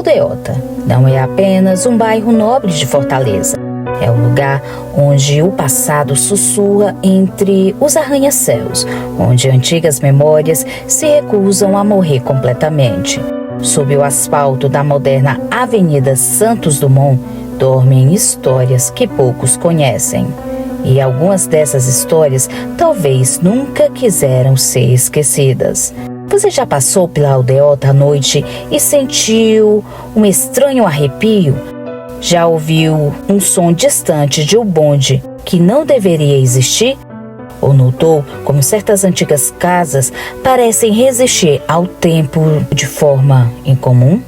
Aldeota não é apenas um bairro nobre de Fortaleza. É um lugar onde o passado sussurra entre os arranha-céus, onde antigas memórias se recusam a morrer completamente. Sob o asfalto da moderna Avenida Santos Dumont, dormem histórias que poucos conhecem. E algumas dessas histórias talvez nunca quiseram ser esquecidas. Você já passou pela Aldeota à noite e sentiu um estranho arrepio? Já ouviu um som distante de um bonde que não deveria existir? Ou notou como certas antigas casas parecem resistir ao tempo de forma incomum?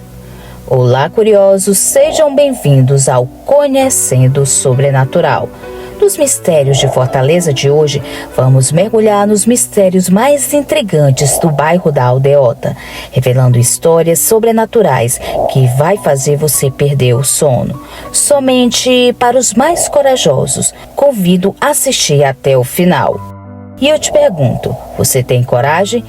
Olá, curiosos, sejam bem-vindos ao Conhecendo o Sobrenatural. Nos mistérios de Fortaleza de hoje, vamos mergulhar nos mistérios mais intrigantes do bairro da Aldeota, revelando histórias sobrenaturais que vai fazer você perder o sono. Somente para os mais corajosos, convido a assistir até o final. E eu te pergunto, você tem coragem?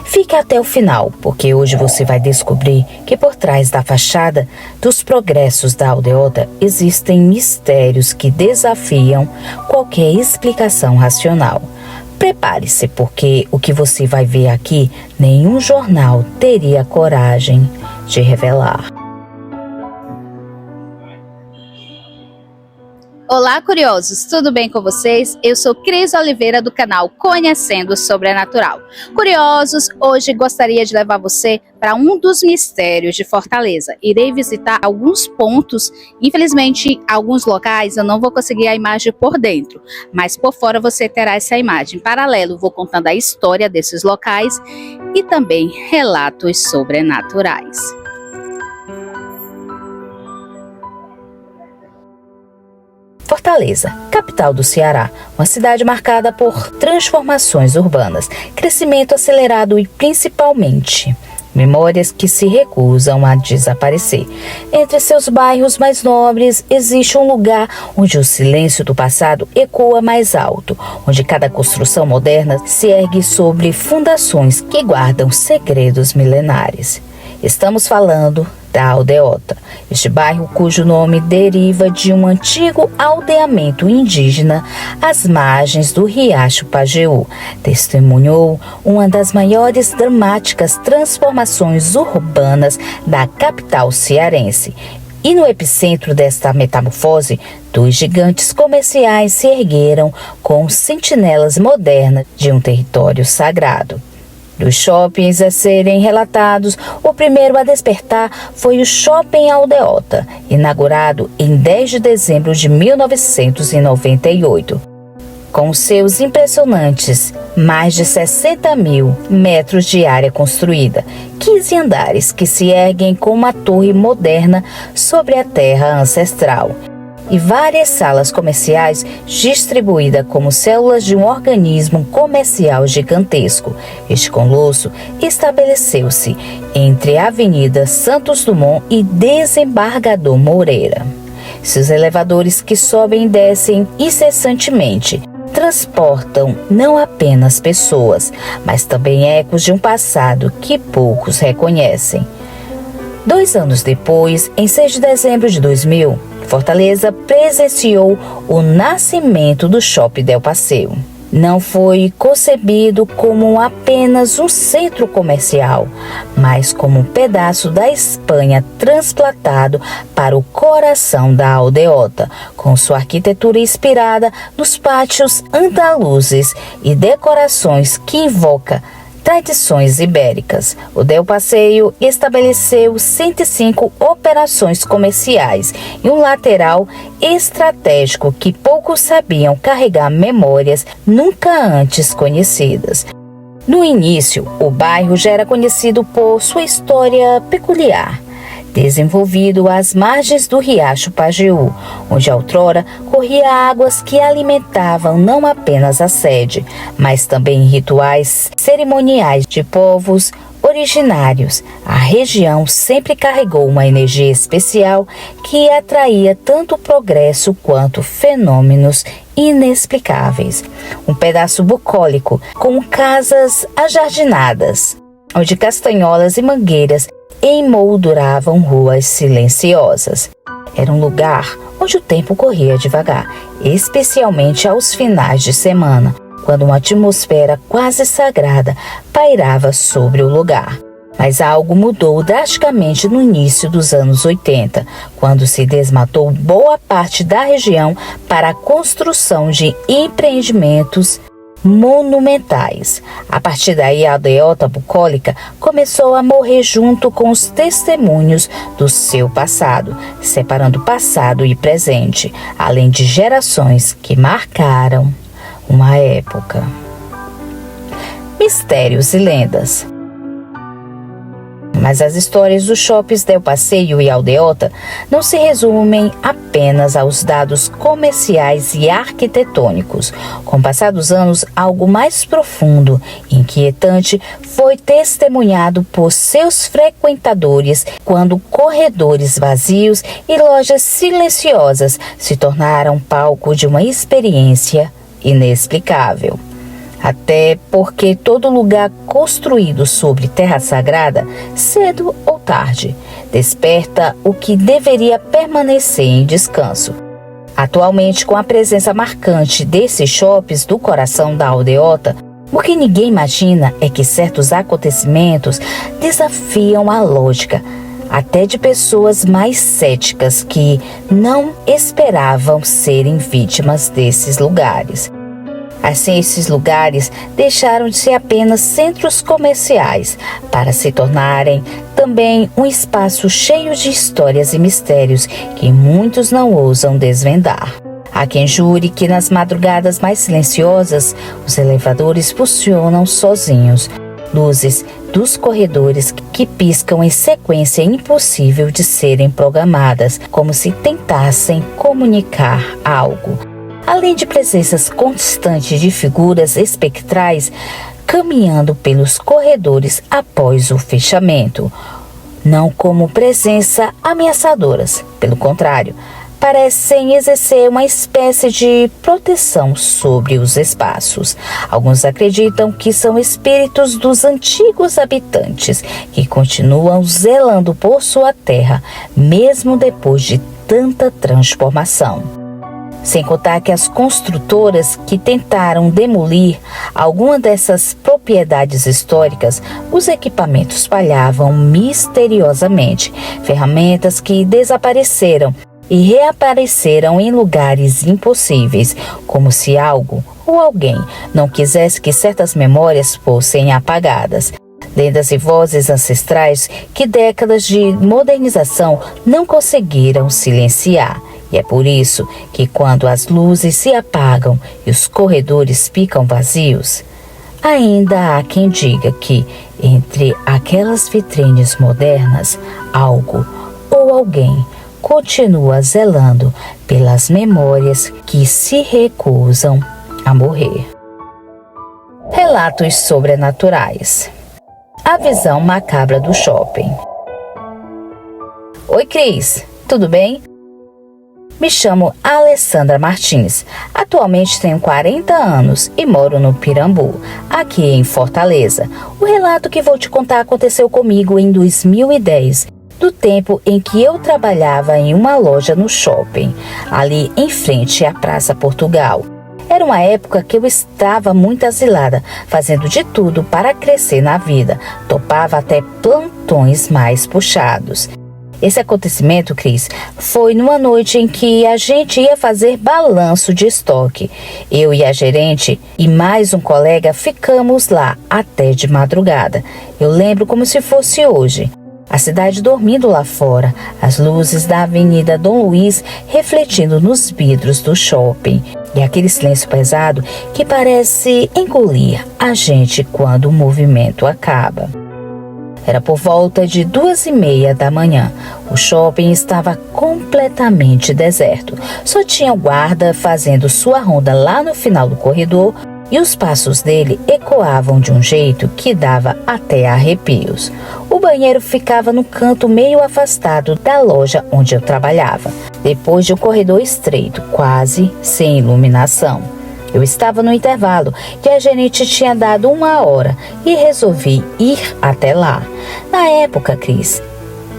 Fique até o final, porque hoje você vai descobrir que por trás da fachada dos progressos da Aldeota existem mistérios que desafiam qualquer explicação racional. Prepare-se, porque o que você vai ver aqui, nenhum jornal teria coragem de revelar. Olá, curiosos! Tudo bem com vocês? Eu sou Cris Oliveira do canal Conhecendo o Sobrenatural. Curiosos, hoje gostaria de levar você para um dos mistérios de Fortaleza. Irei visitar alguns pontos, infelizmente alguns locais eu não vou conseguir a imagem por dentro, mas por fora você terá essa imagem. Em paralelo, vou contando a história desses locais e também relatos sobrenaturais. Fortaleza, capital do Ceará, uma cidade marcada por transformações urbanas, crescimento acelerado e principalmente memórias que se recusam a desaparecer. Entre seus bairros mais nobres existe um lugar onde o silêncio do passado ecoa mais alto, onde cada construção moderna se ergue sobre fundações que guardam segredos milenares. Estamos falando da Aldeota, este bairro cujo nome deriva de um antigo aldeamento indígena às margens do Riacho Pajeú. Testemunhou uma das maiores dramáticas transformações urbanas da capital cearense. E no epicentro desta metamorfose, dois gigantes comerciais se ergueram com sentinelas modernas de um território sagrado. Dos shoppings a serem relatados, o primeiro a despertar foi o Shopping Aldeota, inaugurado em 10 de dezembro de 1998. Com seus impressionantes mais de 60 mil metros de área construída, 15 andares que se erguem com uma torre moderna sobre a terra ancestral, e várias salas comerciais distribuídas como células de um organismo comercial gigantesco. Este colosso estabeleceu-se entre a Avenida Santos Dumont e Desembargador Moreira. Seus elevadores, que sobem e descem incessantemente, transportam não apenas pessoas, mas também ecos de um passado que poucos reconhecem. 2 anos depois, em 6 de dezembro de 2000, Fortaleza presenciou o nascimento do Shopping Del Passeio. Não foi concebido como apenas um centro comercial, mas como um pedaço da Espanha transplantado para o coração da Aldeota, com sua arquitetura inspirada nos pátios andaluzes e decorações que invoca tradições ibéricas. O Del Passeio estabeleceu 105 operações comerciais e um lateral estratégico que poucos sabiam carregar memórias nunca antes conhecidas. No início, o bairro já era conhecido por sua história peculiar, desenvolvido às margens do Riacho Pajeú, onde outrora corria águas que alimentavam não apenas a sede, mas também rituais cerimoniais de povos originários. A região sempre carregou uma energia especial que atraía tanto progresso quanto fenômenos inexplicáveis. Um pedaço bucólico com casas ajardinadas, onde castanholas e mangueiras emolduravam ruas silenciosas. Era um lugar onde o tempo corria devagar, especialmente aos finais de semana, quando uma atmosfera quase sagrada pairava sobre o lugar. Mas algo mudou drasticamente no início dos anos 80, quando se desmatou boa parte da região para a construção de empreendimentos monumentais. A partir daí, a aldeota bucólica começou a morrer junto com os testemunhos do seu passado, separando passado e presente, além de gerações que marcaram uma época. Mistérios e lendas. Mas as histórias dos shoppings Del Passeio e Aldeota não se resumem apenas aos dados comerciais e arquitetônicos. Com o passar dos anos, algo mais profundo e inquietante foi testemunhado por seus frequentadores quando corredores vazios e lojas silenciosas se tornaram palco de uma experiência inexplicável. Até porque todo lugar construído sobre terra sagrada, cedo ou tarde, desperta o que deveria permanecer em descanso. Atualmente, com a presença marcante desses shoppings do coração da aldeota, o que ninguém imagina é que certos acontecimentos desafiam a lógica, até de pessoas mais céticas que não esperavam serem vítimas desses lugares. Assim, esses lugares deixaram de ser apenas centros comerciais para se tornarem também um espaço cheio de histórias e mistérios que muitos não ousam desvendar. Há quem jure que nas madrugadas mais silenciosas, os elevadores funcionam sozinhos, luzes dos corredores que piscam em sequência impossível de serem programadas, como se tentassem comunicar algo. Além de presenças constantes de figuras espectrais caminhando pelos corredores após o fechamento. Não como presença ameaçadoras, pelo contrário, parecem exercer uma espécie de proteção sobre os espaços. Alguns acreditam que são espíritos dos antigos habitantes que continuam zelando por sua terra, mesmo depois de tanta transformação. Sem contar que as construtoras que tentaram demolir alguma dessas propriedades históricas, os equipamentos falhavam misteriosamente, ferramentas que desapareceram e reapareceram em lugares impossíveis, como se algo ou alguém não quisesse que certas memórias fossem apagadas. Lendas e vozes ancestrais que décadas de modernização não conseguiram silenciar. E é por isso que quando as luzes se apagam e os corredores ficam vazios, ainda há quem diga que entre aquelas vitrines modernas, algo ou alguém continua zelando pelas memórias que se recusam a morrer. Relatos sobrenaturais. A visão macabra do shopping. Oi, Cris, tudo bem? Me chamo Alessandra Martins. Atualmente tenho 40 anos e moro no Pirambu, aqui em Fortaleza. O relato que vou te contar aconteceu comigo em 2010, do tempo em que eu trabalhava em uma loja no shopping, ali em frente à Praça Portugal. Era uma época que eu estava muito asilada, fazendo de tudo para crescer na vida. Topava até plantões mais puxados. Esse acontecimento, Cris, foi numa noite em que a gente ia fazer balanço de estoque. Eu e a gerente e mais um colega ficamos lá até de madrugada. Eu lembro como se fosse hoje. A cidade dormindo lá fora, as luzes da Avenida Dom Luiz refletindo nos vidros do shopping. E aquele silêncio pesado que parece engolir a gente quando o movimento acaba. Era por volta de 2:30 da manhã. O shopping estava completamente deserto. Só tinha o guarda fazendo sua ronda lá no final do corredor e os passos dele ecoavam de um jeito que dava até arrepios. O banheiro ficava no canto meio afastado da loja onde eu trabalhava, depois de um corredor estreito, quase sem iluminação. Eu estava no intervalo e a gerente tinha dado 1 hora e resolvi ir até lá. Na época, Cris,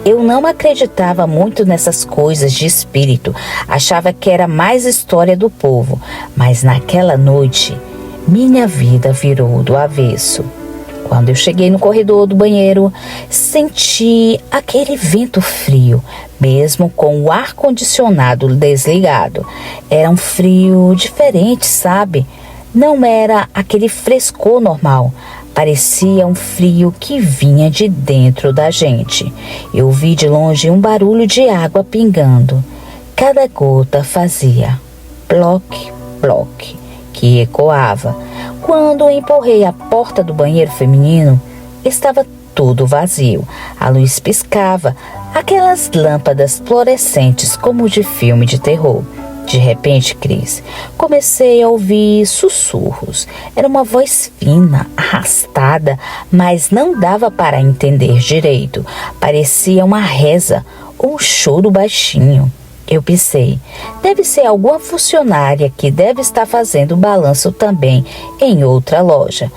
eu não acreditava muito nessas coisas de espírito, achava que era mais história do povo, mas naquela noite minha vida virou do avesso. Quando eu cheguei no corredor do banheiro, senti aquele vento frio, mesmo com o ar-condicionado desligado. Era um frio diferente, sabe? Não era aquele frescor normal. Parecia um frio que vinha de dentro da gente. Eu vi de longe um barulho de água pingando. Cada gota fazia ploc, ploc, que ecoava. Quando empurrei a porta do banheiro feminino, estava tudo vazio. A luz piscava, aquelas lâmpadas fluorescentes como de filme de terror. De repente, Cris, comecei a ouvir sussurros. Era uma voz fina, arrastada, mas não dava para entender direito. Parecia uma reza ou um choro baixinho. Eu pensei, deve ser alguma funcionária que deve estar fazendo balanço também em outra loja.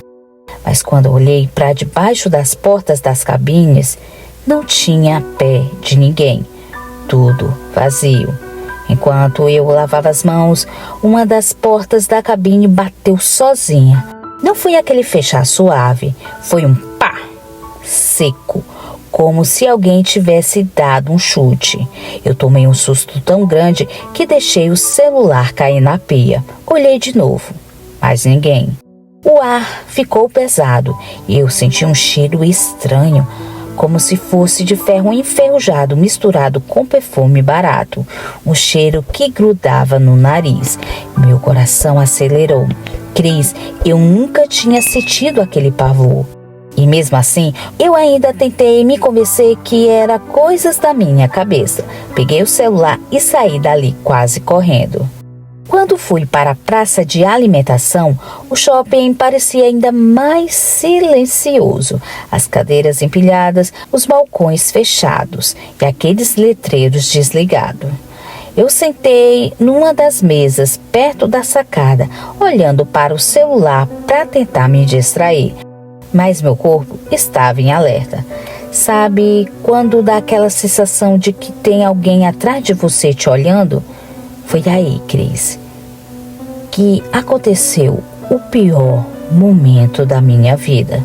Mas quando olhei para debaixo das portas das cabines, não tinha pé de ninguém. Tudo vazio. Enquanto eu lavava as mãos, uma das portas da cabine bateu sozinha. Não foi aquele fechar suave, foi um pá seco, como se alguém tivesse dado um chute. Eu tomei um susto tão grande que deixei o celular cair na pia. Olhei de novo, mas ninguém. O ar ficou pesado e eu senti um cheiro estranho, como se fosse de ferro enferrujado misturado com perfume barato. Um cheiro que grudava no nariz. Meu coração acelerou. Cris, eu nunca tinha sentido aquele pavor. E mesmo assim, eu ainda tentei me convencer que era coisas da minha cabeça. Peguei o celular e saí dali quase correndo. Quando fui para a praça de alimentação, o shopping parecia ainda mais silencioso. As cadeiras empilhadas, os balcões fechados e aqueles letreiros desligados. Eu sentei numa das mesas perto da sacada, olhando para o celular para tentar me distrair. Mas meu corpo estava em alerta. Sabe quando dá aquela sensação de que tem alguém atrás de você te olhando? Foi aí, Cris, que aconteceu o pior momento da minha vida.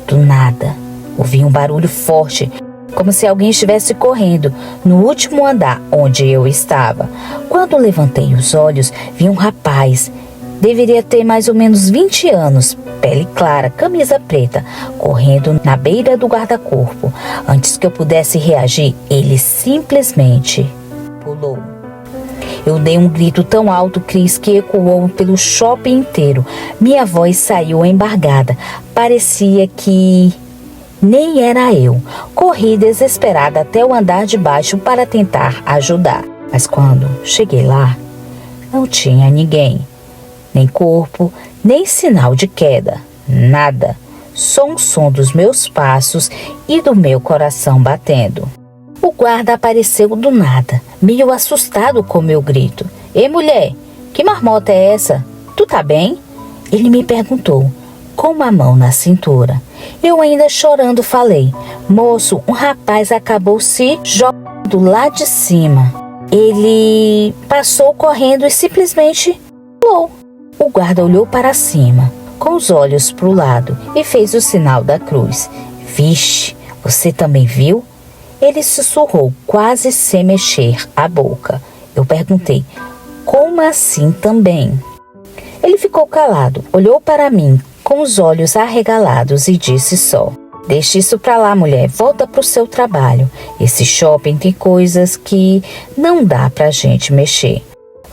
Do nada, ouvi um barulho forte, como se alguém estivesse correndo no último andar onde eu estava. Quando levantei os olhos, vi um rapaz. Deveria ter mais ou menos 20 anos, pele clara, camisa preta, correndo na beira do guarda-corpo. Antes que eu pudesse reagir, ele simplesmente pulou. Eu dei um grito tão alto, Cris, que ecoou pelo shopping inteiro. Minha voz saiu embargada. Parecia que nem era eu. Corri desesperada até o andar de baixo para tentar ajudar. Mas quando cheguei lá, não tinha ninguém. Nem corpo, nem sinal de queda. Nada. Só um som dos meus passos e do meu coração batendo. O guarda apareceu do nada, meio assustado com meu grito. Ei, mulher, que marmota é essa? Tu tá bem? Ele me perguntou, com uma mão na cintura. Eu ainda chorando falei, moço, um rapaz acabou se jogando lá de cima. Ele passou correndo e simplesmente pulou. O guarda olhou para cima, com os olhos para o lado, e fez o sinal da cruz. Vixe, você também viu? Ele sussurrou, quase sem mexer a boca. Eu perguntei, como assim também? Ele ficou calado, olhou para mim com os olhos arregalados e disse só, deixa isso pra lá, mulher, volta pro seu trabalho. Esse shopping tem coisas que não dá pra gente mexer.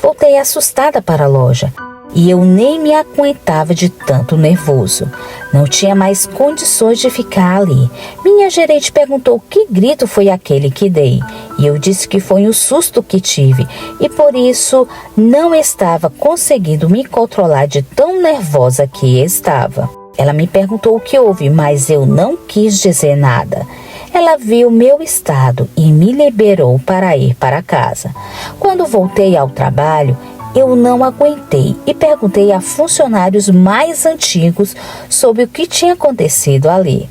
Voltei assustada para a loja. E eu nem me aguentava de tanto nervoso. Não tinha mais condições de ficar ali. Minha gerente perguntou que grito foi aquele que dei. E eu disse que foi um susto que tive. E por isso não estava conseguindo me controlar de tão nervosa que estava. Ela me perguntou o que houve, mas eu não quis dizer nada. Ela viu meu estado e me liberou para ir para casa. Quando voltei ao trabalho, eu não aguentei e perguntei a funcionários mais antigos sobre o que tinha acontecido ali.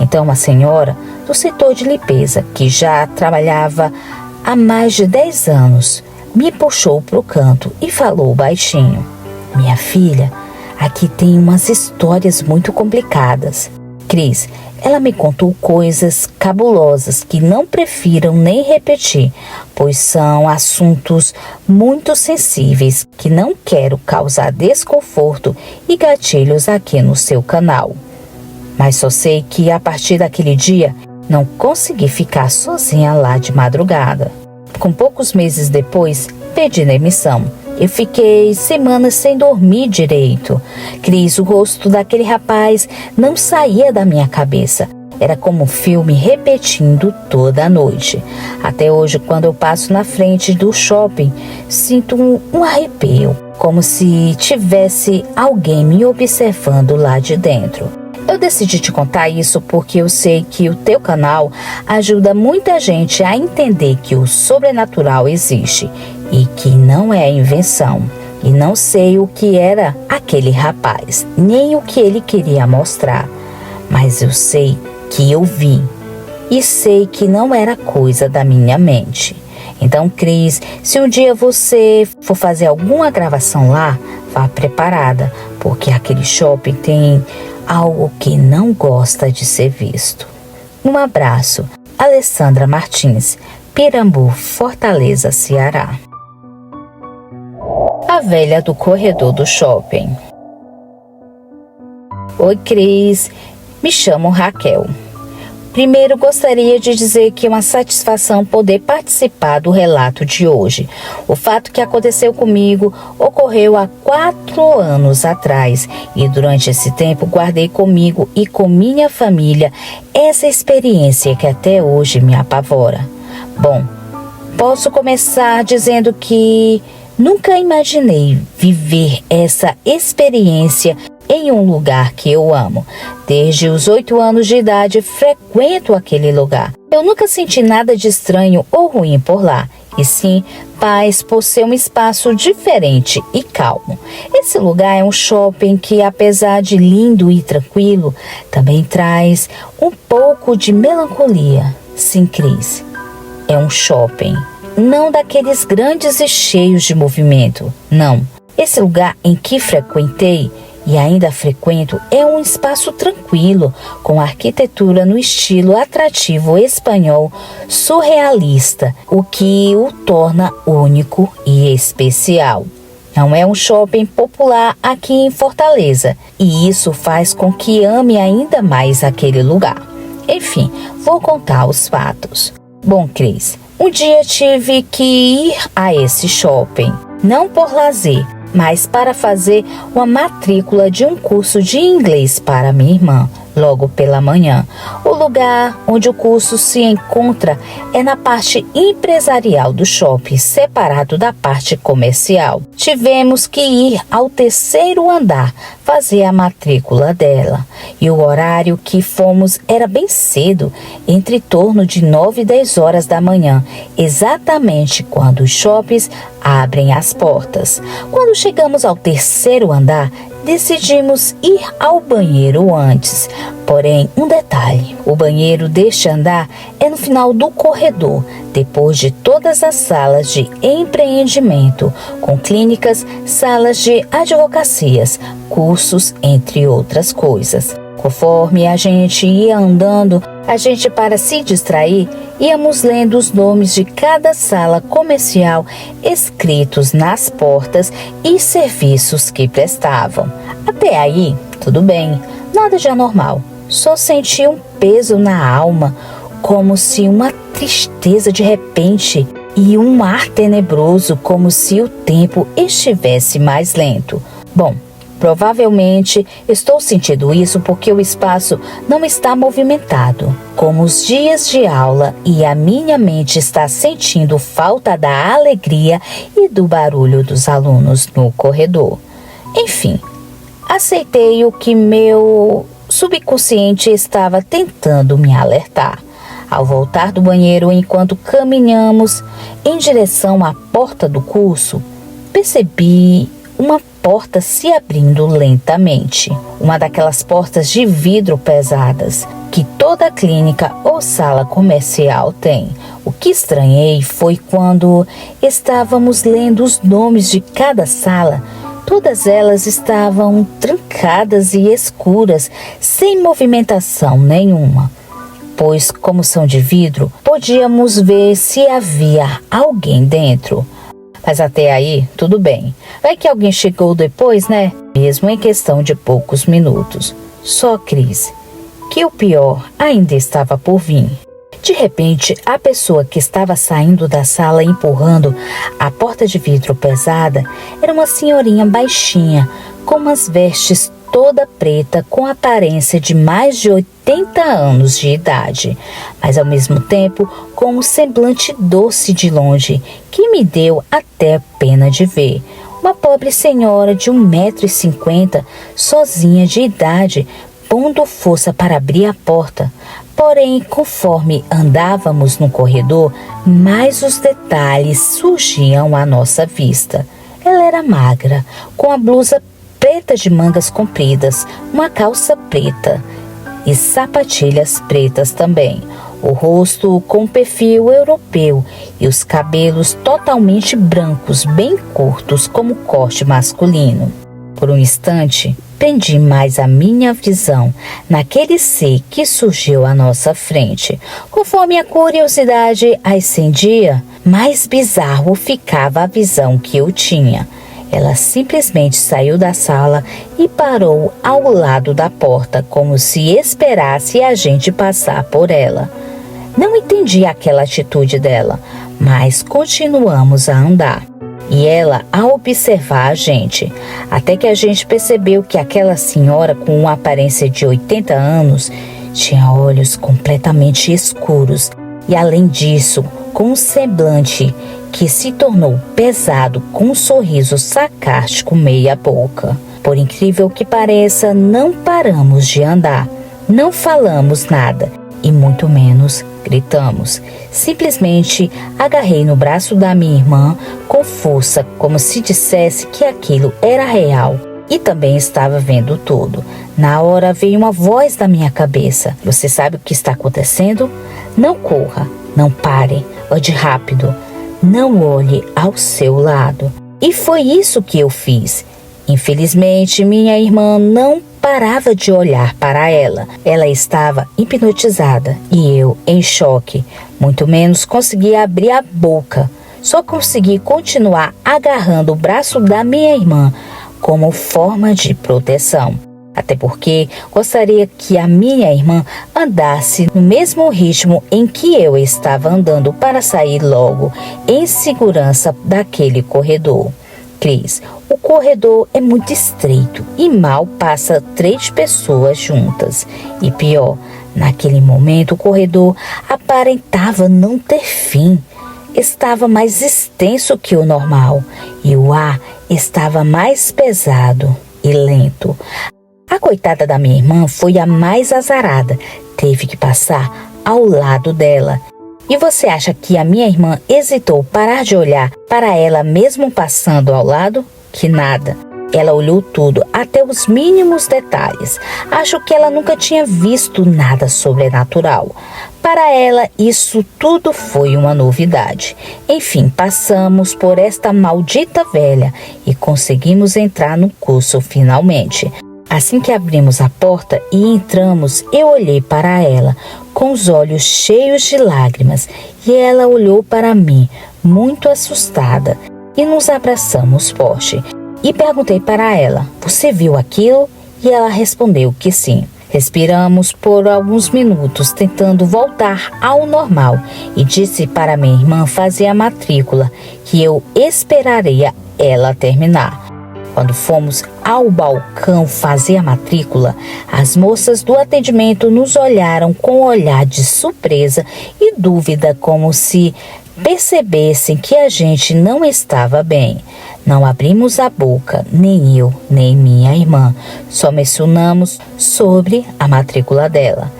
Então, uma senhora do setor de limpeza, que já trabalhava há mais de 10 anos, me puxou para o canto e falou baixinho: minha filha, aqui tem umas histórias muito complicadas. Cris, ela me contou coisas cabulosas que não prefiram nem repetir, pois são assuntos muito sensíveis que não quero causar desconforto e gatilhos aqui no seu canal. Mas só sei que a partir daquele dia não consegui ficar sozinha lá de madrugada. Com poucos meses depois, pedi demissão. Eu fiquei semanas sem dormir direito. Cris, o rosto daquele rapaz não saía da minha cabeça. Era como um filme repetindo toda a noite. Até hoje, quando eu passo na frente do shopping, sinto um arrepio, como se tivesse alguém me observando lá de dentro. Eu decidi te contar isso porque eu sei que o teu canal ajuda muita gente a entender que o sobrenatural existe e que não é invenção. E não sei o que era aquele rapaz, nem o que ele queria mostrar, mas eu sei que eu vi e sei que não era coisa da minha mente. Então, Cris, se um dia você for fazer alguma gravação lá, vá preparada, porque aquele shopping tem algo que não gosta de ser visto. Um abraço, Alessandra Martins, Pirambu, Fortaleza, Ceará. A velha do corredor do shopping. Oi, Cris, me chamo Raquel. Primeiro, gostaria de dizer que é uma satisfação poder participar do relato de hoje. O fato que aconteceu comigo ocorreu há 4 anos atrás e durante esse tempo guardei comigo e com minha família essa experiência que até hoje me apavora. Bom, posso começar dizendo que nunca imaginei viver essa experiência em um lugar que eu amo. Desde os 8 anos de idade frequento aquele lugar. Eu nunca senti nada de estranho ou ruim por lá, e sim paz por ser um espaço diferente e calmo. Esse lugar é um shopping que, apesar de lindo e tranquilo, também traz um pouco de melancolia. Sim, Cris, é um shopping, não daqueles grandes e cheios de movimento, não. Esse lugar em que frequentei e ainda frequento é um espaço tranquilo, com arquitetura no estilo atrativo espanhol surrealista, o que o torna único e especial. Não é um shopping popular aqui em Fortaleza, e isso faz com que ame ainda mais aquele lugar. Enfim, vou contar os fatos. Bom, Cris, um dia tive que ir a esse shopping, não por lazer, mas para fazer uma matrícula de um curso de inglês para minha irmã, logo pela manhã. O lugar onde o curso se encontra é na parte empresarial do shopping, separado da parte comercial. Tivemos que ir ao 3º andar fazer a matrícula dela. E o horário que fomos era bem cedo, entre torno de 9 e 10 horas da manhã, exatamente quando os shoppings abrem as portas. Quando chegamos ao 3º andar, decidimos ir ao banheiro antes. Porém, um detalhe: o banheiro deste andar é no final do corredor, depois de todas as salas de empreendimento, com clínicas, salas de advocacias, cursos, entre outras coisas. Conforme a gente ia andando, para se distrair, íamos lendo os nomes de cada sala comercial escritos nas portas e serviços que prestavam. Até aí, tudo bem, nada de anormal. Só senti um peso na alma, como se uma tristeza de repente e um ar tenebroso, como se o tempo estivesse mais lento. Bom, provavelmente estou sentindo isso porque o espaço não está movimentado, como os dias de aula, e a minha mente está sentindo falta da alegria e do barulho dos alunos no corredor. Enfim, aceitei o que meu subconsciente estava tentando me alertar. Ao voltar do banheiro, enquanto caminhamos em direção à porta do curso, percebi uma porta se abrindo lentamente. Uma daquelas portas de vidro pesadas que toda clínica ou sala comercial tem. O que estranhei foi quando estávamos lendo os nomes de cada sala. Todas elas estavam trancadas e escuras, sem movimentação nenhuma. Pois, como são de vidro, podíamos ver se havia alguém dentro. Mas até aí, tudo bem. Vai que alguém chegou depois, né? Mesmo em questão de poucos minutos. Só Cris, que o pior ainda estava por vir. De repente, a pessoa que estava saindo da sala empurrando a porta de vidro pesada era uma senhorinha baixinha, com umas vestes toda preta, com aparência de mais de 80 anos de idade, mas ao mesmo tempo com um semblante doce de longe, que me deu até pena de ver. Uma pobre senhora de 1,50 m, sozinha de idade, pondo força para abrir a porta. Porém, conforme andávamos no corredor, mais os detalhes surgiam à nossa vista. Ela era magra, com a blusa preta de mangas compridas, uma calça preta e sapatilhas pretas também. O rosto com perfil europeu e os cabelos totalmente brancos, bem curtos, como corte masculino. Por um instante, prendi mais a minha visão naquele ser que surgiu à nossa frente. Conforme a curiosidade ascendia, mais bizarro ficava a visão que eu tinha. Ela simplesmente saiu da sala e parou ao lado da porta, como se esperasse a gente passar por ela. Não entendi aquela atitude dela, mas continuamos a andar. E ela a observar a gente, até que a gente percebeu que aquela senhora com uma aparência de 80 anos tinha olhos completamente escuros e, além disso, com um semblante que se tornou pesado, com um sorriso sarcástico meia boca. Por incrível que pareça, não paramos de andar, não falamos nada e muito menos gritamos. Simplesmente agarrei no braço da minha irmã com força, como se dissesse que aquilo era real e também estava vendo tudo. Na hora veio uma voz na minha cabeça: "Você sabe o que está acontecendo? Não corra, não pare, ande rápido, não olhe ao seu lado." E foi isso que eu fiz. Infelizmente, minha irmã não parava de olhar para ela. Ela estava hipnotizada e eu em choque. Muito menos conseguia abrir a boca. Só consegui continuar agarrando o braço da minha irmã como forma de proteção. Até porque gostaria que a minha irmã andasse no mesmo ritmo em que eu estava andando para sair logo em segurança daquele corredor. Cris, o corredor é muito estreito e mal passa 3 pessoas juntas. E pior, naquele momento o corredor aparentava não ter fim. Estava mais extenso que o normal e o ar estava mais pesado e lento. A coitada da minha irmã foi a mais azarada, teve que passar ao lado dela. E você acha que a minha irmã hesitou parar de olhar para ela mesmo passando ao lado? Que nada. Ela olhou tudo, até os mínimos detalhes. Acho que ela nunca tinha visto nada sobrenatural. Para ela, isso tudo foi uma novidade. Enfim, passamos por esta maldita velha e conseguimos entrar no curso finalmente. Assim que abrimos a porta e entramos, eu olhei para ela, com os olhos cheios de lágrimas, e ela olhou para mim, muito assustada, e nos abraçamos forte. E perguntei para ela: "Você viu aquilo?" E ela respondeu que sim. Respiramos por alguns minutos, tentando voltar ao normal, e disse para minha irmã fazer a matrícula, que eu esperaria ela terminar. Quando fomos ao balcão fazer a matrícula, as moças do atendimento nos olharam com um olhar de surpresa e dúvida, como se percebessem que a gente não estava bem. Não abrimos a boca, nem eu, nem minha irmã. Só mencionamos sobre a matrícula dela.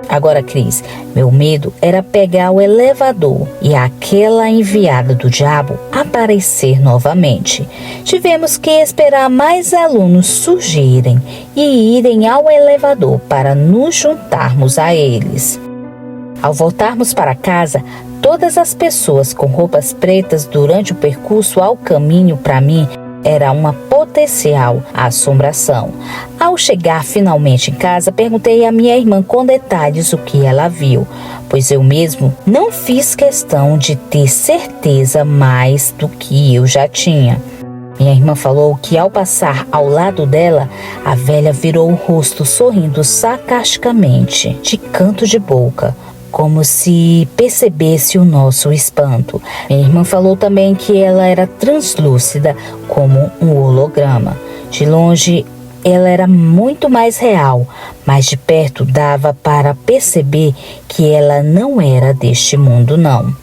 Agora, Cris, meu medo era pegar o elevador e aquela enviada do diabo aparecer novamente. Tivemos que esperar mais alunos surgirem e irem ao elevador para nos juntarmos a eles. Ao voltarmos para casa, todas as pessoas com roupas pretas durante o percurso ao caminho para mim era uma potencial assombração. Ao chegar finalmente em casa, perguntei à minha irmã com detalhes o que ela viu, pois eu mesmo não fiz questão de ter certeza mais do que eu já tinha. Minha irmã falou que ao passar ao lado dela, a velha virou o rosto sorrindo sarcasticamente, de canto de boca, como se percebesse o nosso espanto. Minha irmã falou também que ela era translúcida, como um holograma. De longe, ela era muito mais real, mas de perto dava para perceber que ela não era deste mundo, não.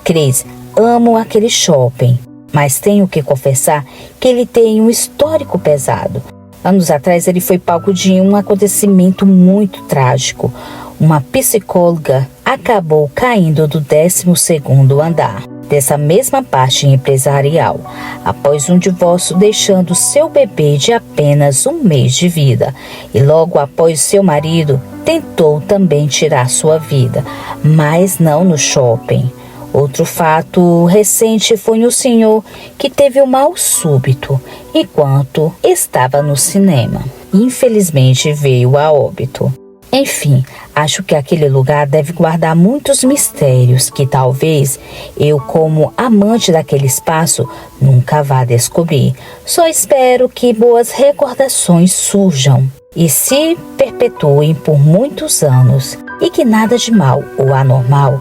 Cris, amo aquele shopping, mas tenho que confessar que ele tem um histórico pesado. Anos atrás, ele foi palco de um acontecimento muito trágico. Uma psicóloga acabou caindo do 12º andar dessa mesma parte empresarial, após um divórcio, deixando seu bebê de apenas 1 mês de vida. E logo após, seu marido tentou também tirar sua vida, mas não no shopping. Outro fato recente foi o senhor que teve um mal súbito enquanto estava no cinema. Infelizmente veio a óbito. Enfim, acho que aquele lugar deve guardar muitos mistérios que talvez eu, como amante daquele espaço, nunca vá descobrir. Só espero que boas recordações surjam e se perpetuem por muitos anos e que nada de mal ou anormal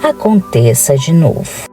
aconteça de novo.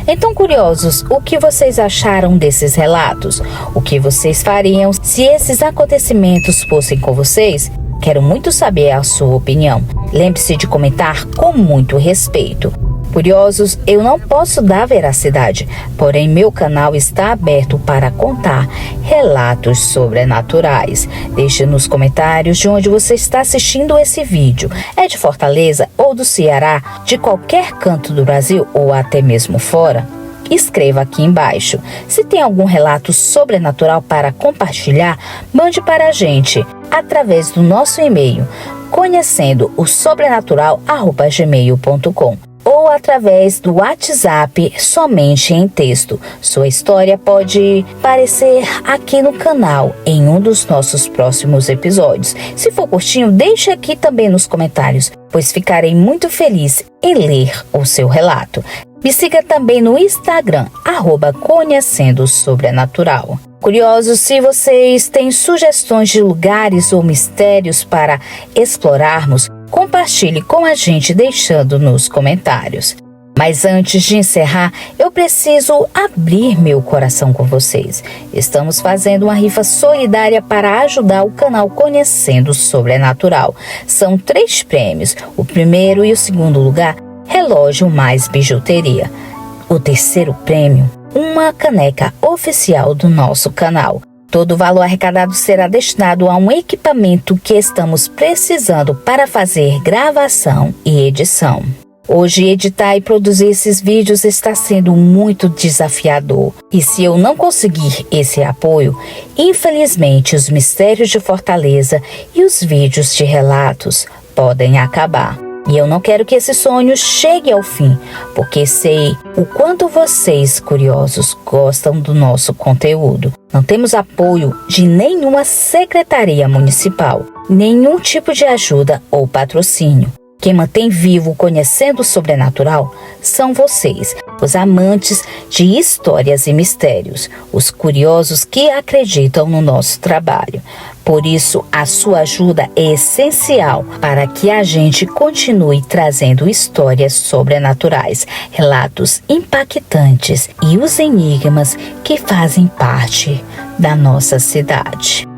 Então, curiosos, o que vocês acharam desses relatos? O que vocês fariam se esses acontecimentos fossem com vocês? Quero muito saber a sua opinião. Lembre-se de comentar com muito respeito. Curiosos, eu não posso dar veracidade, porém meu canal está aberto para contar relatos sobrenaturais. Deixe nos comentários de onde você está assistindo esse vídeo. É de Fortaleza ou do Ceará, de qualquer canto do Brasil ou até mesmo fora? Escreva aqui embaixo. Se tem algum relato sobrenatural para compartilhar, mande para a gente através do nosso e-mail conhecendo-o-sobrenatural@gmail.com ou através do WhatsApp somente em texto. Sua história pode aparecer aqui no canal em um dos nossos próximos episódios. Se for curtinho, deixe aqui também nos comentários, pois ficarei muito feliz em ler o seu relato. Me siga também no Instagram, @conhecendo-sobrenatural. Curiosos, se vocês têm sugestões de lugares ou mistérios para explorarmos, compartilhe com a gente deixando nos comentários. Mas antes de encerrar, eu preciso abrir meu coração com vocês. Estamos fazendo uma rifa solidária para ajudar o canal Conhecendo o Sobrenatural. São 3 prêmios, o primeiro e o segundo lugar, relógio mais bijuteria. O terceiro prêmio, uma caneca oficial do nosso canal. Todo o valor arrecadado será destinado a um equipamento que estamos precisando para fazer gravação e edição. Hoje, editar e produzir esses vídeos está sendo muito desafiador. E se eu não conseguir esse apoio, infelizmente os mistérios de Fortaleza e os vídeos de relatos podem acabar. E eu não quero que esse sonho chegue ao fim, porque sei o quanto vocês, curiosos, gostam do nosso conteúdo. Não temos apoio de nenhuma secretaria municipal, nenhum tipo de ajuda ou patrocínio. Quem mantém vivo Conhecendo o Sobrenatural são vocês, os amantes de histórias e mistérios, os curiosos que acreditam no nosso trabalho. Por isso, a sua ajuda é essencial para que a gente continue trazendo histórias sobrenaturais, relatos impactantes e os enigmas que fazem parte da nossa cidade.